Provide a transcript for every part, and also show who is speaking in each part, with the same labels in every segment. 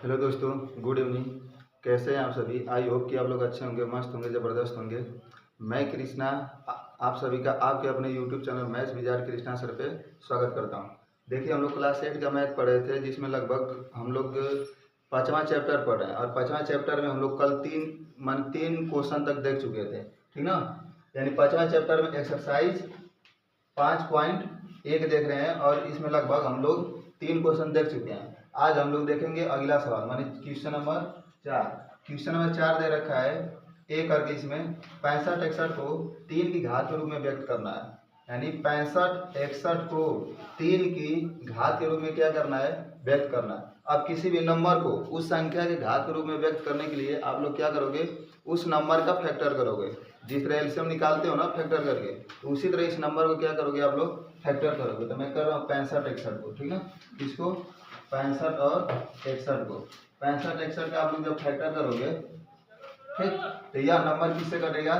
Speaker 1: Hello दोस्तों, good evening. कैसे हैं आप सभी? आई होप कि आप लोग अच्छे होंगे, मस्त होंगे, ज़बरदस्त होंगे। मैं कृष्णा आप सभी का आपके अपने YouTube channel maths wizard Krishna sir पे स्वागत करता हूं। देखिए, हम लोग क्लास 8 का मैथ पढ़े थे, जिसमें लगभग हम लोग पाँचवां चैप्टर पढ़ रहे हैं और पाँचवां चैप्टर में हम लोग कल तीन क्वेश्चन तक देख चुके थे, ठीक ना। यानी पाँचवां चैप्टर में एक्सरसाइज 5.1 देख रहे हैं और इसमें लगभग हम लोग 3 क्वेश्चन देख चुके हैं। आज हम लोग देखेंगे अगला सवाल, माने क्वेश्चन नंबर 4। क्वेश्चन नंबर 4 दे रखा है ए करके, इसमें 65 61 को 3 की घात के रूप में व्यक्त करना है। यानी 65 61 को 3 की घात के रूप में क्या करना है? व्यक्त करना है। अब किसी भी नंबर को उस संख्या के घात के रूप में व्यक्त करने के लिए आप लोग क्या करोगे? उस नंबर का फैक्टर करोगे। जिस तरह एलसीएम निकालते हो ना फैक्टर करके, तो उसी तरह इस नंबर को क्या करोगे आप लोग? फैक्टर करोगे। तो मैं कर रहा हूँ 65 61 को, ठीक है। इसको 65 और 61 को, 65 61 का आप लोग जब फैक्टर करोगे, ठीक, तो यह नंबर किससे कटेगा?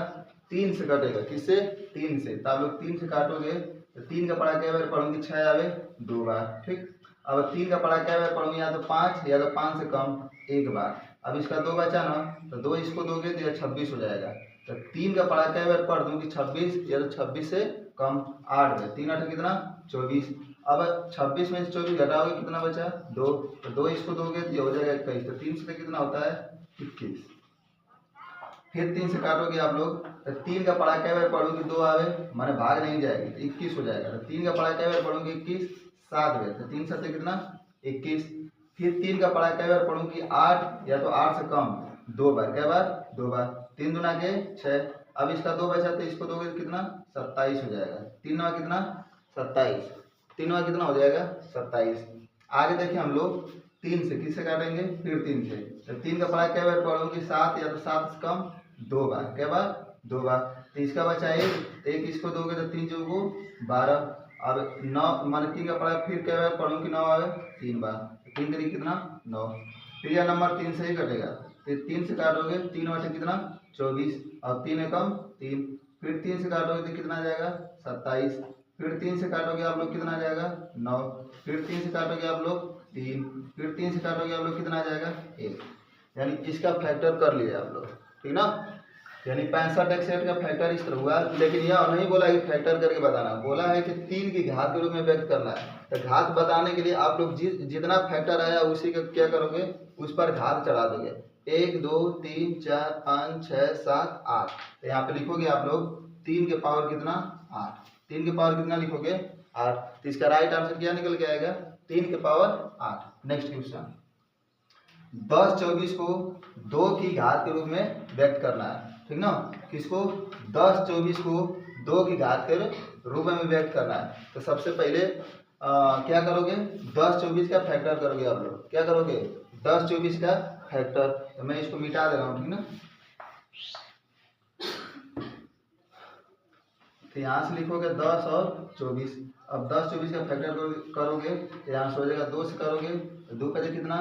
Speaker 1: 3 से कटेगा। किससे? 3 से। तो आप लोग 3 से काटोगे तो 3 का पड़ा क्या बार पढ़ोगे? 6 आवे 2 बार, ठीक। अब 3 का पड़ा क्या बार पढ़ोगे? या तो 5 या तो 5 से कम 1 बार। अब इसका 2 बचा ना, तो 2 इसको दोगे तो यह 26 हो जाएगा। तो 3 का पड़ा क्या बार पढ़ दूंगी? 26 या तो 26 से कम 8 में 3 8 कितना? 24। अब 26 में से 24 घटाओगे कितना बचा? 2। तो 2 इसको दोगे तो ये हो जाएगा 21। तो 3 से कितना होता है? 21। फिर 3 से काटोगे आप लोग, तो 3 का पड़ा क्या बार पढ़ोगे? 2 आवे, माने भाग नहीं जाएगी तो 21 हो जाएगा। तो 3 का पड़ा क्या बार पढ़ोगे? 21 7 बार। तो 3 7 कितना? 21। फिर 3 का पड़ा क्या बार पढ़ूंगी? 8 या तो 8 से कम 2 बार। क्या बार? 2 बार। 3 दूना के 6। अब इसका 2 बचा तो इसको दोगे तो कितना? 27 हो जाएगा। 3 नवा कितना? 27। 3 नवा कितना हो जाएगा? 27। आगे देखिए हम लोग 3 से किससे काटेंगे? फिर 3 से। तो 3 का पड़ा क्या बार पढ़ोगे? 7 या तो 7 से कम 2 बार। क्या बार? 2 बार। तो इसका बचा 1 इसको दोगे तो 3 चौको 12। अब 9 माने 3 का पड़ा फिर क्या बार पढ़ूंगी? 9 आवे 3 बार। 3 3 कितना? 9। फिर यह नंबर 3 से ही कटेगा। फिर 3 से काटोगे 3 बटे कितना? 24। और 3 एकम 3। फिर 3 से काटोगे तो कितना आ जाएगा? 27। फिर 3 से काटोगे आप लोग कितना आ जाएगा? 9। फिर 3 से काटोगे आप लोग 3। फिर 3 से काटोगे आप लोग कितना आ जाएगा? 1। यानी इसका फैक्टर कर लिए आप लोग, ठीक ना। यानी 65 61 का फैक्टर इस तरह हुआ। लेकिन यह नहीं बोला कि फैक्टर करके बताना, बोला है कि 3 की घात के रूप में व्यक्त करना है। तो घात बताने के लिए आप लोग जितना फैक्टर आया उसी का क्या करोगे? उस पर घात चढ़ा दोगे। 1 2 3 4 5 6 7 8। तो यहाँ पे लिखोगे आप लोग 3 के पावर कितना? 8। 3 के पावर कितना लिखोगे? 8। तो इसका राइट आंसर क्या निकल के आएगा? 3 के पावर 8। नेक्स्ट क्वेश्चन, 10 24 को 2 की घात के रूप में व्यक्त करना है, ठीक ना। किसको? 10 24 को 2 की घात के रूप में व्यक्त करना है। तो सबसे पहले क्या करोगे? 10 24 का फैक्टर करोगे आप लोग। क्या करोगे? 10 24 का फैक्टर। तो मैं इसको मिटा दे रहा हूँ, ठीक ना। तो यहाँ से लिखोगे 10 और 24। अब 10 24 का फैक्टर करोगे तो यहाँ से हो जाएगा 2 से करोगे तो 2 बजे कितना?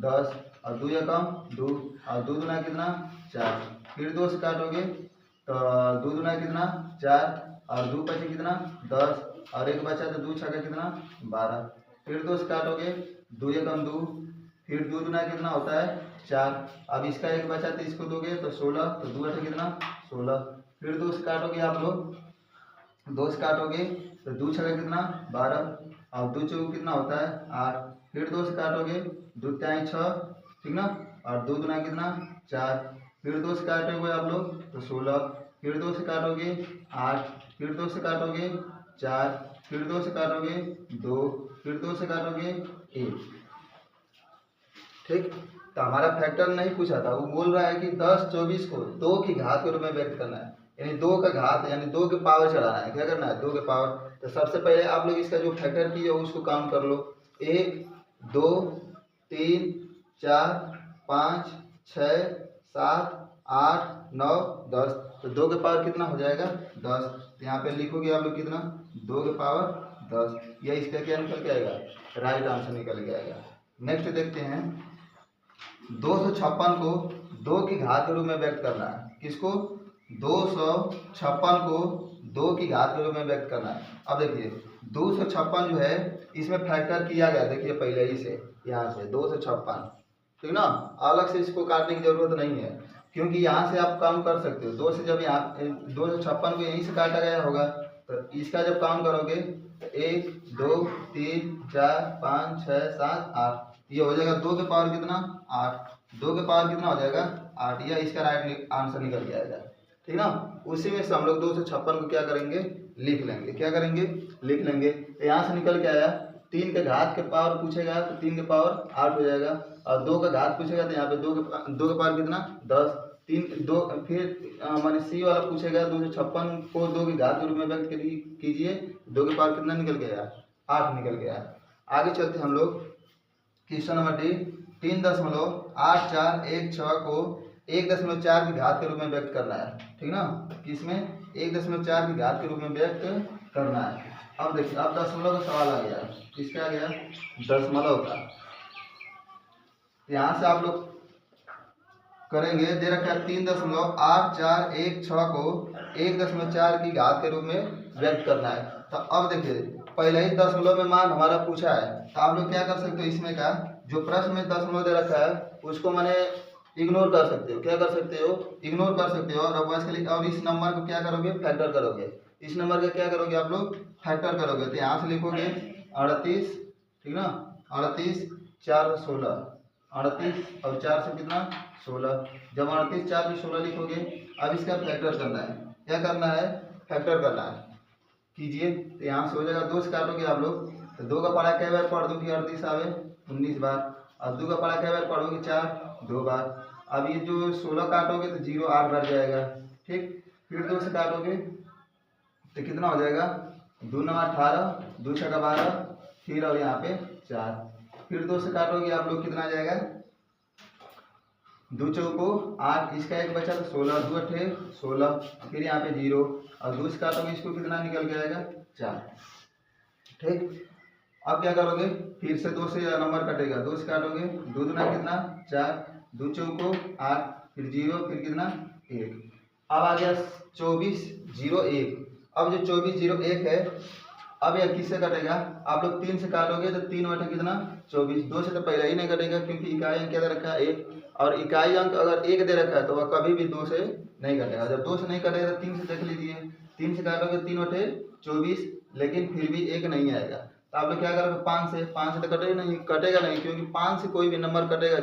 Speaker 1: 10। और 2 या कम 2। और 2 दूना कितना? 4। फिर 2 से काटोगे तो 2 दूना कितना? 4। और 2 बचे कितना? 10। और 1 बचा तो 2 छक्का कितना? 12। फिर 2 से काटोगे 2 या कम 2। फिर 2 दूना कितना होता है? 4। अब इसका 1 बचा तो इसको दोगे तो 16। तो 2 अठे कितना? 16। फिर 2 से काटोगे आप लोग, 2 से काटोगे तो 2 छक्का कितना? 12। और 2 चौको कितना होता है? 8। फिर 2 से काटोगे 2 त्याई 6, ठीक ना। और 2 दूना कितना? 4। फिर 2 से काटोगे आप लोग तो 16। फिर 2 से काटोगे 8। फिर 2 से काटोगे 4। फिर 2 से काटोगे 2। फिर 2 से काटोगे 1, ठीक। तो हमारा फैक्टर नहीं पूछा था, वो बोल रहा है कि 10 24 को 2 की घात के रूप में व्यक्त करना है। यानी 2 का घात यानी 2 के पावर चढ़ाना है। क्या करना है? 2 के पावर। तो सबसे पहले आप लोग इसका जो फैक्टर किए उसको काउंट कर लो। 1 2 3 4 5 6 7 8 9 10। तो 2 के पावर कितना हो जाएगा? 10। तो यहाँ पे लिखोगे आप लोग कितना? 2 के पावर 10। या इसका क्या निकल के आएगा? राइट आंसर निकल के आएगा। नेक्स्ट देखते हैं, 256 को 2 की घात के रूप में व्यक्त करना है। किसको? 256 को 2 की घात के रूप में व्यक्त करना है। अब देखिए 256 जो है इसमें फैक्टर किया गया। देखिए पहले ही से यहाँ से 256 ठीक ना। अलग से इसको काटने की जरूरत नहीं है, क्योंकि यहाँ से आप काम कर सकते हो। 2 से जब यहाँ 256 को यहीं से काटा गया होगा, तो इसका जब काम करोगे तो 1 2 3 4 5 6 7 8, ये हो जाएगा 2 के पावर कितना 8, 2 के पावर कितना हो जाएगा 8, या इसका राइट आंसर निकल के आएगा। ठीक ना। उसी में से हम लोग 256 को क्या करेंगे, लिख लेंगे। क्या करेंगे, लिख लेंगे। तो यहाँ से निकल के आया 3 के घात के पावर पूछेगा तो 3 के पावर 8 हो जाएगा, और 2 का घात पूछेगा तो यहाँ पे 2 के पावर कितना 10, 3 2 फिर माने सी वाला पूछेगा 256 को 2 के घात के रूप में व्यक्त कीजिए, 2 के पावर कितना निकल गया 8 निकल गया। आगे चलते हम लोग क्वेश्चन नंबर डी। 3.8416 को 1.4 की घात के रूप में व्यक्त करना है। ठीक ना, किसमें 1.4 की घात के रूप में व्यक्त करना है। अब देखिए, अब दशमलव का सवाल आ गया। किसका आ गया, दशमलव का। यहाँ से आप लोग करेंगे, दे रखा है 3.8416 को 1.4 की घात के रूप में व्यक्त करना है। तो अब देखिए, पहले ही दशमलव में मान हमारा पूछा है, तो आप लोग क्या कर सकते हो, इसमें का जो प्रश्न में दशमलव दे रखा है उसको मैंने इग्नोर कर सकते हो। क्या कर सकते हो, इग्नोर कर सकते हो। और इस नंबर को क्या करोगे, फैक्टर करोगे। इस नंबर का क्या करोगे आप लोग, फैक्टर करोगे। तो यहाँ से लिखोगे 38, ठीक ना, 38 4 16, 38 और 4 से कितना 16। जब 38 4 से 16 लिखोगे, अब इसका फैक्टर करना है। क्या करना है, फैक्टर करना है। कीजिए, तो यहाँ से हो जाएगा 2 से काटोगे आप लोग, तो 2 का पढ़ा कई बार पढ़ दो कि 38 आवे 19 बार, और 2 का पढ़ा कई बार पढ़ोगे 4 2 बार। अब ये जो 16 काटोगे तो 0 8 बार जाएगा। ठीक, फिर 2 से काटोगे तो कितना हो जाएगा, 2 9 18, 2 6 12, फिर और यहाँ पे 4। फिर 2 से काटोगे आप लोग, कितना आ जाएगा, 2 चौको 8, इसका एक बचा तो 16, 2 अठे 16, फिर यहाँ पे 0, और 2 से काटोगे इसको, कितना निकल के आएगा 4। ठीक, अब क्या करोगे, फिर से 2 से नंबर कटेगा, 2 से काटोगे, 2 दूना कितना 4, 2 चौको 8, फिर 0, फिर कितना 1। अब आ गया 24 0 1। अब जो 24 0 1 है, अब यह किससे कटेगा, आप लोग 3 से काटोगे तो 3 बटे कितना 24। 2 से तो पहले ही नहीं कटेगा, क्योंकि इकाई अंक क्या दे रखा है 1, और इकाई अंक अगर 1 दे रखा है तो वह कभी भी 2 से नहीं कटेगा। जब 2 से नहीं कटेगा तो 3 से देख लीजिए, 3 से काटोगे 3 बटे 24, लेकिन फिर भी 1 नहीं आएगा। तो आप लोग क्या करोगे, 5 से तो कटेगा नहीं, क्योंकि 5 से कोई भी नंबर कटेगा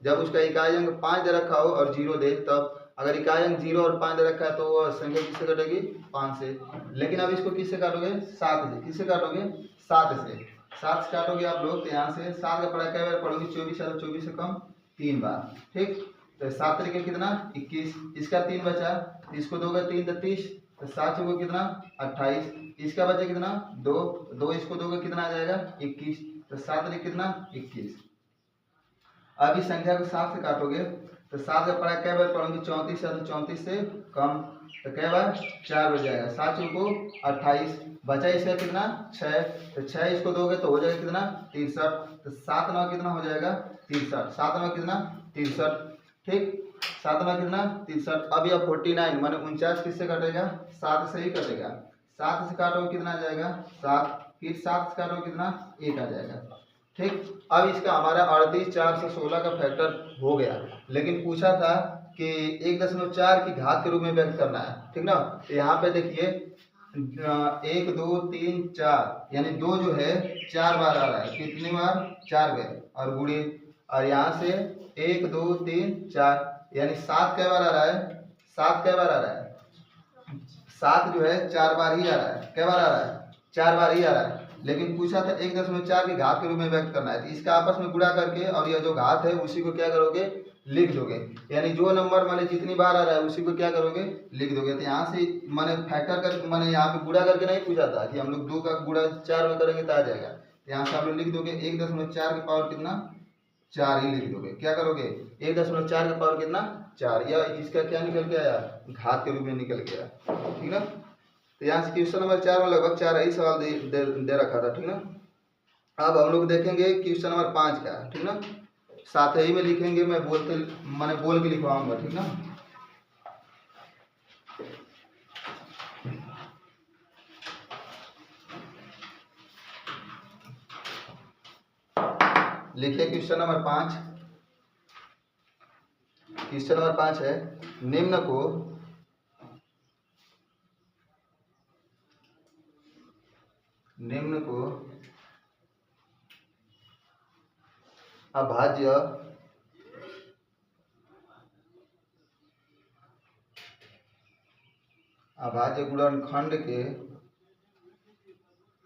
Speaker 1: जब उसका इकाई अंक 5 दे रखा हो और 0 दे तब। अगर इकाई अंक 0 और 5 दे रखा है तो वह संख्या किससे कटेगी, 5 से। लेकिन अब इसको किससे काटोगे, 7 से। किससे काटोगे, 7 से। 7 से काटोगे आप लोग, तो यहाँ से 7 का पढ़ा कई बार पढ़ोगे, 24 और 24 से कम 3 बार। ठीक, तो 7 तरीके कितना 21, इसका 3 बचा, इसको दोगे 3 तो 30, तो 7 को कितना 28, इसका बचा कितना 2, इसको दोगे कितना आ जाएगा 21, तो 7 तरीके कितना 21। अब इस संख्या को 7 से काटोगे तो 7 का पढ़ा कई बार पढ़ोगे, 34 है तो 34 से कम, तो कई बार 4 बच जाएगा, 7 को 28, बचा इसका कितना 6, तो 6 इसको दोगे तो हो जाएगा कितना 63, तो 7 9 कितना हो जाएगा 63, 7 9 कितना 63। ठीक, 7 9 कितना 63। अब यह 49 माने 49 किससे कटेगा, 7 से ही कटेगा। 7 से काटोगे कितना आ जाएगा 7, फिर 7 से काटोगे कितना 1 आ जाएगा। ठीक, अब इसका हमारा 38 4 से 16 का फैक्टर हो गया, लेकिन पूछा था कि 1.4 की घात के रूप में व्यक्त करना है। ठीक ना, तो यहाँ पे देखिए 1 2 3 4, यानी 2 जो है 4 बार आ रहा है, कितनी बार 4 गए, और गुणे, और यहाँ से 1 2 3 4, यानी 7 कै बार आ रहा है, 7 कै बार आ रहा है, 7 जो है 4 बार ही आ रहा है। कै बार आ रहा है, 4 बार ही आ रहा है। लेकिन पूछा था 1.4 की घात के रूप में व्यक्त करना है, तो इसका आपस में गुणा करके और यह जो घात है उसी को क्या करोगे, लिख दोगे। यानी जो नंबर माने जितनी बार आ रहा है उसी को क्या करोगे, लिख दोगे। तो यहाँ से माने फैक्टर कर माने यहाँ पे गुणा करके नहीं पूछा था कि हम लोग 2 का गुणा 4 में करेंगे तो आ जाएगा। तो यहाँ से आप लोग लिख दोगे 1.4 की पावर कितना 4 ही लिख दोगे। क्या करोगे, 1.4 का पावर कितना 4, या इसका क्या निकल के आया, घात के रूप में निकल के आया। ठीक ना, तो यहाँ से क्वेश्चन नंबर 4 में लगभग 4 ही सवाल दे रखा था। ठीक ना, अब हम लोग देखेंगे क्वेश्चन नंबर 5 का। ठीक ना, साथ ही में लिखेंगे, मैं बोल के लिखवाऊंगा। ठीक ना, लिखिए क्वेश्चन नंबर 5। क्वेश्चन नंबर 5 है, निम्न को अभाज्य गुणनखंड के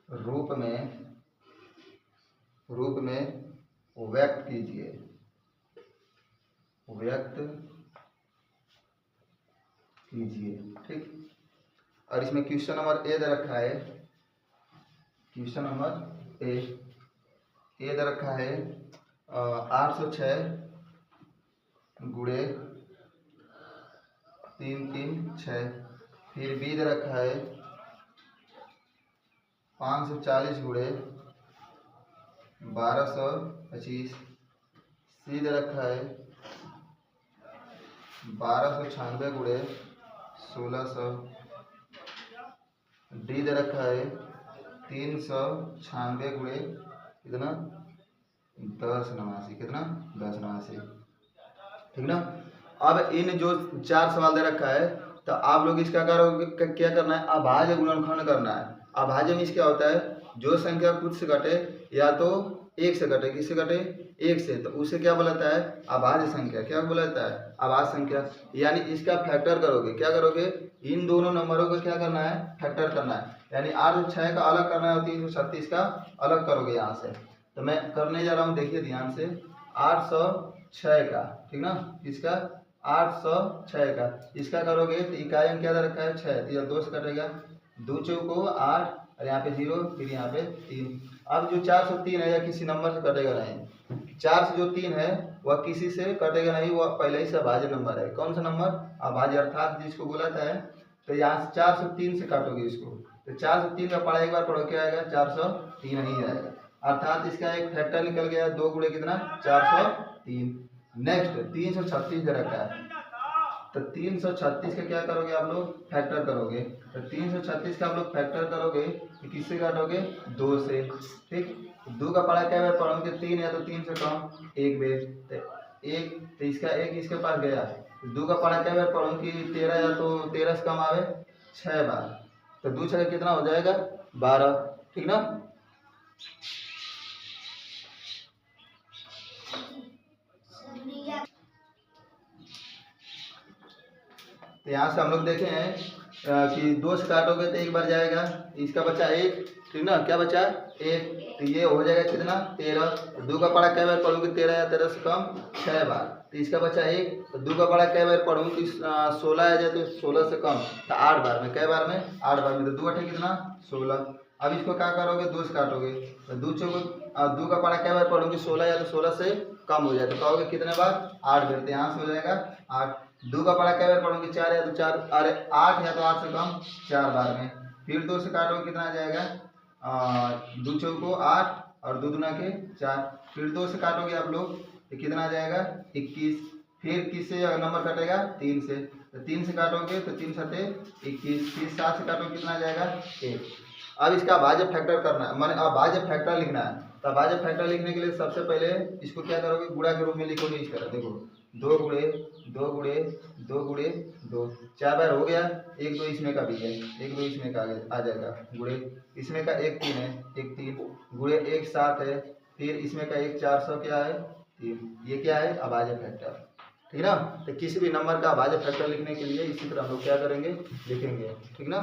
Speaker 1: रूप में व्यक्त कीजिए। ठीक। और इसमें क्वेश्चन नंबर ए दे रखा है, क्वेश्चन नंबर ए दे रखा है 806 गुणे 3 3 6। फिर बी दे रखा है 540 गुणे 1225। सी दे रखा है 1296 गुणे 1600। डी दे रखा है 396 गुणे कितना 1089। कितना 1089। ठीक ना। अब इन जो 4 सवाल दे रखा है तो आप लोग इसका करोगे, क्या करना है, अभाज्य गुणनखंड करना है। अभाज्य में क्या होता है, जो संख्या कुछ से घटे या तो एक से घटे, किससे घटे, एक से, तो उसे क्या बोलाता है, अभाज्य संख्या। क्या बोलाता है, अभाज्य संख्या। यानी इसका फैक्टर करोगे, क्या करोगे, इन दोनों नंबरों को क्या करना है, फैक्टर करना है। यानी 806 का अलग करना है और 336 का अलग करोगे यहाँ से। तो मैं करने जा रहा हूँ, देखिए ध्यान से, 806 का, ठीक ना, इसका 806 का इसका करोगे तो इकाई अंक क्या दे रखा है 6, तो 2 से कटेगा, 2 चौको 8 और यहाँ पे 0, फिर यहाँ पे 3। अब जो 403 है या किसी नंबर से कटेगा नहीं, 4 से जो 3 है वह किसी से कटेगा नहीं, वह पहले ही से अभाज्य नंबर है। कौन सा नंबर, अभाज्य, अर्थात जिसको बोलाता है। तो यहाँ से 403 से काटोगे इसको, तो 403 का पढ़ा एक बार पढ़ो, क्या आएगा, 403 ही आएगा। अर्थात इसका एक फैक्टर निकल गया, 2 गुणे कितना 403। नेक्स्ट 336 दे रखा है, तो 336 का क्या करोगे आप लोग, फैक्टर करोगे। तो 336 का आप लोग फैक्टर करोगे तो किससे काटोगे, 2 से। ठीक, 2 का पढ़ा क्या बार पढ़ोगे, 3 या तो 3 से कम 1 बेर, तो 1, तो इसका 1 इसके पास गया। 2 का पढ़ा क्या बार पढ़ोगे, 13 या तो 13 से कम आवे 6 बार, तो 2 छः कितना हो जाएगा 12। ठीक ना। तो यहाँ से हम लोग देखे हैं कि 2 से काटोगे तो एक बार जाएगा, इसका बचा 1, ठीक ना, क्या बचा 1, तो ये हो जाएगा कितना 13। 2 का पढ़ा कै बार पढ़ूंगी, 13 या 13 से कम 6 बार, तो इसका बचा 1। तो 2 का पढ़ा कै बार पढ़ूंगी, 16 आ जाए तो 16 से कम, तो 8 बार में, कै बार में 8 बार में, तो 2 अठे कितना 16। अब इसको क्या करोगे, 2 से काटोगे, तो 2 चौको 2 का पढ़ा कै बार पढ़ूंगी, 16 या तो 16 से कम हो जाए, तो कहोगे कितने बार 8 बार, तो यहाँ से हो जाएगा 8। 2 का पढ़ा कै बार पढ़ोगे, 4 या तो 4, अरे 8 या तो 8 से कम 4 बार में, फिर 2 से काटोगे कितना आ जाएगा 2 चौको 8 और 2 दूना के 4, फिर 2 से काटोगे आप लोग तो कितना आ जाएगा 21। फिर किससे नंबर कटेगा 3 से, तो 3 से काटोगे तो 3 सते 21, फिर 7 से काटोगे कितना आ जाएगा 1। अब इसका अभाज्य फैक्टर करना है, माने अभाज्य फैक्टर लिखना है। तो अभाज्य फैक्टर लिखने के लिए सबसे पहले इसको क्या करोगे, गुणा के रूप में लिखोगे। इस तरह देखो, 2 गुणे 2 गुणे 2 गुणे 2, 4 बार हो गया। 1 2 इसमें का भी है, 1 2 इसमें का आ जाएगा, गुणे इसमें का 1 3 है, 1 3 गुणे 1 7 है, फिर इसमें का 1 400 क्या है 3। ये क्या है अभाज्य फैक्टर, ठीक ना। तो किसी भी नंबर का अभाज्य फैक्टर लिखने के लिए इसी तरह हम लोग क्या करेंगे, लिखेंगे, ठीक ना।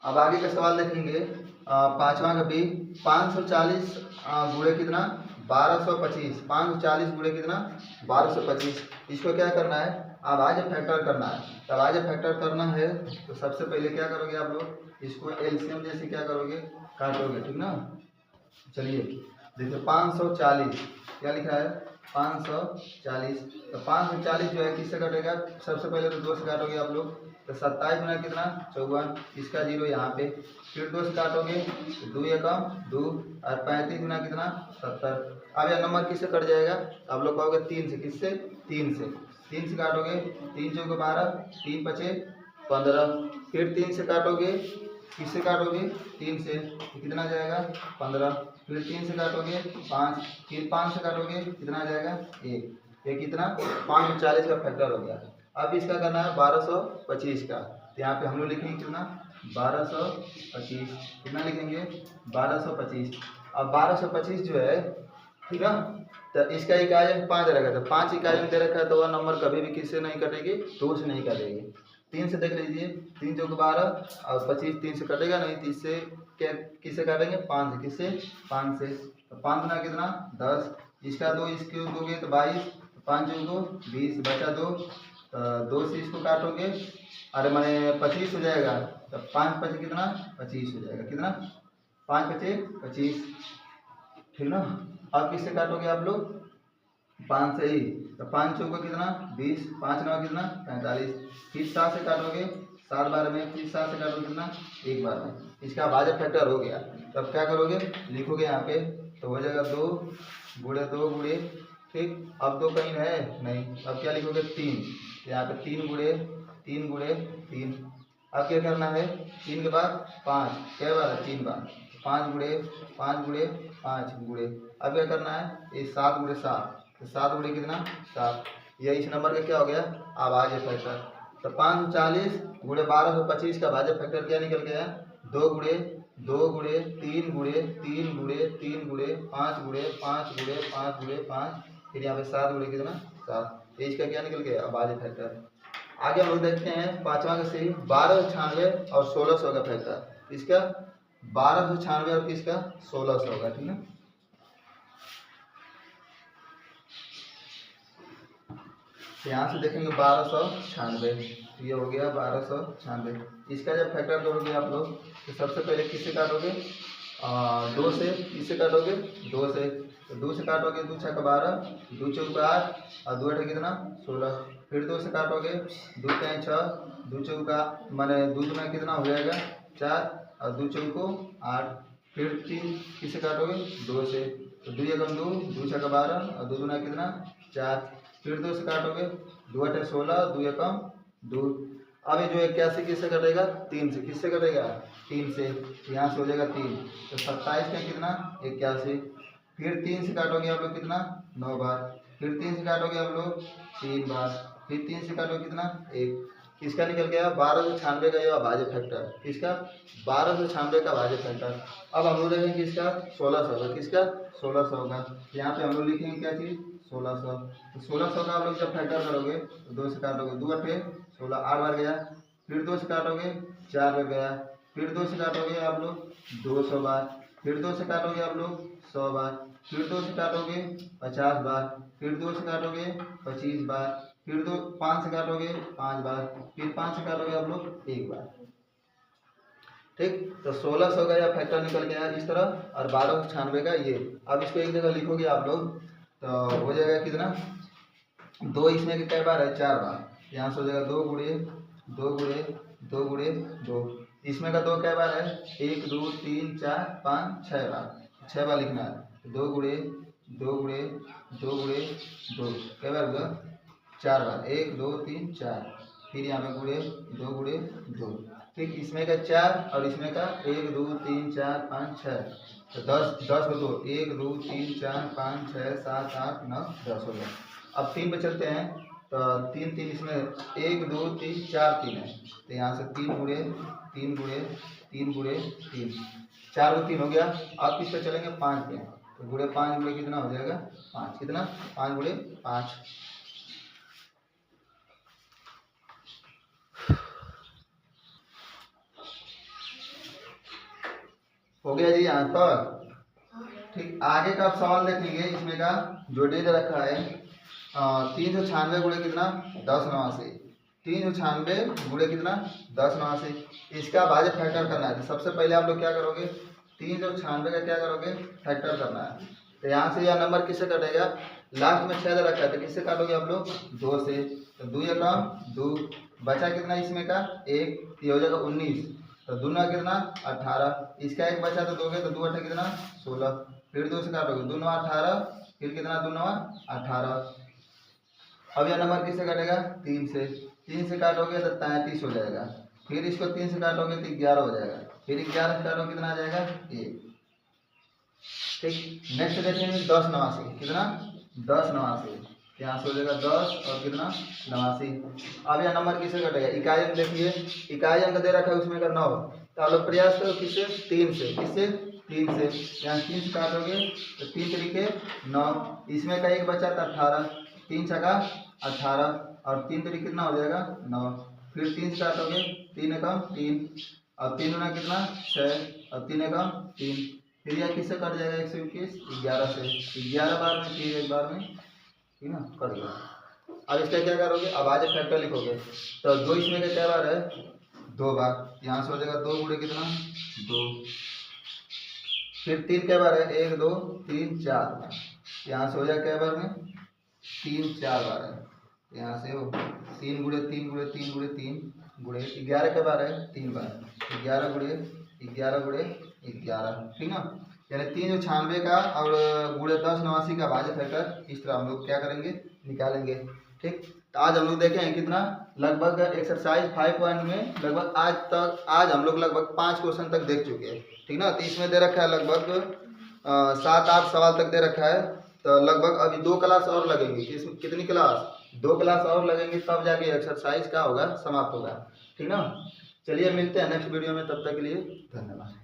Speaker 1: अब आगे का सवाल देखेंगे, 5वां का बी, 540 गुणे कितना 1225, 540 गुणे कितना 1225। इसको क्या करना है, अभाज्य फैक्टर करना है। तो अभाज्य फैक्टर करना है तो सबसे पहले क्या करोगे आप लोग, इसको एलसीएम जैसे क्या करोगे, काटोगे, ठीक ना। चलिए देखिए 540 क्या लिखा है 540, तो 540 जो है किससे कटेगा, सबसे पहले तो 2 से काटोगे आप लोग, तो 27 गुना कितना 54, इसका 0 यहाँ पे, फिर 2 से काटोगे तो 2 या कम 2 और 35 गुना कितना 70। अब यह नंबर किससे कट जाएगा, आप लोग कहोगे 3 से, किससे 3 से काटोगे, 3 चौके 12, 3 पचे 15, फिर 3 से काटोगे, किससे काटोगे 3 से, तो कितना जाएगा 15। फिर 3 से काटोगे 5, फिर 5 से काटोगे कितना आ जाएगा 1, ये कितना 540 का फैक्टर हो गया। अब इसका करना है 1225 का, तो यहाँ पे हम लोग लिखेंगे कितना 1225, कितना लिखेंगे 1225। अब 1225 जो है, ठीक है, तो इसका इकाई 5 रहेगा, तो 5 इकाई में दे रखा है, तो वह नंबर कभी भी किससे नहीं कटेगी, 2 से नहीं कटेगी। 3 से देख लीजिए, 3 चौक 12 और 25 3 से कटेगा नहीं, 30 से किससे काटेंगे 5 से, किससे 5 से, तो 5 गुना कितना 10, इसका 2 इसको दोगे तो 22, 5 चौको 20 बचा 2, 2 से इसको काटोगे, अरे मैंने 25 हो जाएगा, तो 5 5 कितना 25 हो जाएगा, कितना 5 5 25, ठीक ना। अब किससे काटोगे आप लोग 5 से ही, तो 5 चौको कितना 20, 5 9 कितना 45, फिर 7 से काटोगे 7 बार में, फिर 7 से काटोगे कितना 1 बार में, इसका भाजक फैक्टर हो गया। तब क्या करोगे, लिखोगे यहाँ पे, तो हो जाएगा 2 गुणे 2 गुणे, ठीक, अब 2 कहीं है नहीं, अब क्या लिखोगे 3, यहाँ पे 3 गुणे 3 गुणे 3। अब क्या करना है, 3 के बाद 5, कै बार है 3 बार, 5 गुणे 5 गुणे 5 गुणे, अब क्या करना है ये 7 गुणे 7, तो 7 गुणे कितना 7, ये इस नंबर का क्या हो गया भाज्य फैक्टर। तो 540 गुणे 1225 का भाज्य फैक्टर क्या निकल गया, 2 गुणे 2 गुणे 3 गुणे 3 गुणे 3 गुणे 5 गुणे 5 गुणे 5 गुणे 5, फिर यहाँ पे 7 गुणे कितना 7, इसका क्या निकल गया भाज्य फैक्टर। आगे हम लोग देखते हैं 5वां का सही 1296 और 1600 का फैक्टर, इसका 1296 और किसका 1600 का, ठीक है। यहाँ से देखेंगे 1296, ये हो गया 1296, इसका जब फैक्टर करोगे आप लोग, तो सबसे पहले किससे काटोगे 2 से, किससे काटोगे 2 से, तो 2 से काटोगे 2 छक्का 12, 2 चौक 8 और 2 अठे कितना 16, फिर 2 से काटोगे 2 तिहाई 6, 2 चौका माने 2 दुना कितना हो जाएगा 4 और 2 चौको 8, फिर 3 किससे काटोगे 2 से, तो 2 एकम 2, 2 छक्का 12 और 2 दुना कितना 4, फिर 2 से काटोगे 2 अठे 16, 2 एकम 2। अब ये जो 81 किससे कटेगा 3 से, किससे कटेगा 3 से, यहाँ से हो जाएगा 3, तो 27 का कितना 81, फिर 3 से काटोगे आप लोग कितना 9 बार, फिर 3 से काटोगे आप लोग 3 बार, फिर 3 से काटोगे कितना 1, किसका निकल गया 1296 का ये भाज्य फैक्टर, किसका 1296 का भाज्य फैक्टर। अब हम लोग देखेंगे किसका 1600 का, किसका 1600 का, यहाँ पे हम लोग लिखेंगे क्या चीज़ 1600, तो 1600 का आप लोग जब फैक्टर करोगे तो 2 से काटोगे 2 अठे 16, 8 बार गया, फिर 2 से काटोगे 4 बार गया, फिर 2 से काटोगे आप लोग 200 बार, फिर 2 से काटोगे आप लोग 100 बार, फिर 2 से काटोगे 50 बार, फिर 2 से काटोगे 25 बार, फिर 5 से काटोगे 5 बार, फिर 5 से काटोगे आप लोग 1 बार, ठीक। तो 1600 का यह फैक्टर निकल गया इस तरह, और 1296 का ये। अब इसको एक जगह लिखोगे आप लोग, तो हो जाएगा कितना 2, इसमें के कई बार है 4 बार, यहाँ से हो जाएगा 2 गुणे 2 गुणे 2 गुणे 2, इसमें का 2 कई बार है 1 2 3 4 5 6 बार, 6 बार लिखना है, 2 गुणे 2 गुणे 2 गुणे 2 कई बार होगा 4 बार, 1 2 3 4, फिर यहाँ पे गुणे 2 गुणे 2, ठीक। इसमें का 4 और इसमें का 1 2 3 4 5 6, तो 10 को 2 1 2 3 4 5 6 7 8 9 10 हो गया। अब 3 पे चलते हैं, तो 3 3 इसमें 1 2 3 4 3 है, तो यहाँ से 3 गुणे 3 गुणे 3 गुणे 3, 4 को 3 हो गया। अब किस पे चलेंगे 5 पे, तो गुणे 5 गुणे कितना हो जाएगा 5, कितना 5 गुणे 5, हो गया जी यहाँ तक, ठीक। आगे का आप सवाल देख लीजिए, इसमें का जो दे रखा है 396 गुणे कितना 1089, 396 गुणे कितना 1089, इसका भाज्य फैक्टर करना है। तो सबसे पहले आप लोग क्या करोगे 396 का क्या करोगे फैक्टर करना है, तो यहाँ से यह नंबर किससे कटेगा, लास्ट में 6 दे रखा है, तो किससे काटोगे आप लोग 2 से, तो 2 एकम 2, बचा कितना इसमें का 1, ये हो जाएगा 19, तो 2 ना कितना 18, इसका 1 बचा तो दोगे, तो 2 अठे कितना 16, फिर 2 से काटोगे 2 9 18, फिर कितना 2 9 18। अब यह नंबर किससे कटेगा 3 से, 3 से काटोगे तो 33 हो जाएगा, फिर इसको 3 से काटोगे तो 11 हो जाएगा, फिर 11 से काटोगे कितना आ जाएगा 1, ठीक। नेक्स्ट देखेंगे 10 89, कितना 10 89, यहाँ से हो जाएगा 10 और कितना 89। अब यहाँ नंबर किससे कटेगा, इकाई अंक देखिए, इकाई अंक दे रखा है उसमें का 9, तो आप लोग प्रयास करो किससे 3 से, किससे 3 से, यहाँ 3 से काटोगे तो 3 तरीके 9, इसमें का एक बचा था 18, 3 छका 18 और 3 तरीके कितना हो जाएगा 9, फिर 3 से काटोगे 3 एकम 3 और 3 गुना कितना 6 और 3 एकम 3, फिर यह किससे कट जाएगा 121, 11 से, 11 बार में, फिर एक बार में, ठीक ना, कट गया। अब इसका क्या करोगे, अब आज फैक्टर लिखोगे, तो 2 इसमें का क्या बार है 2 बार, यहाँ से हो जाएगा 2 गुणे कितना 2, फिर 3 क्या बार है 1 2 3 4, यहाँ से हो जाएगा क्या बार में 3 4 बार है, यहाँ से हो 3 गुणे 3 गुणे 3 गुणे 3 गुणे 11 के बार है 3 बार, 11 गुणे 11, ठीक ना, यानी 396 का और गुणे 10 89 का भाज्य फैक्टर इस तरह हम लोग क्या करेंगे निकालेंगे। ठीक, तो आज हम लोग देखें कितना लगभग एक्सरसाइज 5 में लगभग आज हम लोग लगभग 5 क्वेश्चन तक देख चुके हैं। ठीक ना, तो इसमें दे रखा है लगभग 7-8 सवाल तक दे रखा है, तो लगभग अभी 2 क्लास और लगेंगी, कितनी क्लास 2 क्लास और लगेंगी, तब जाके एक्सरसाइज का होगा समाप्त होगा। ठीक ना, चलिए मिलते हैं नेक्स्ट वीडियो में, तब तक के लिए धन्यवाद।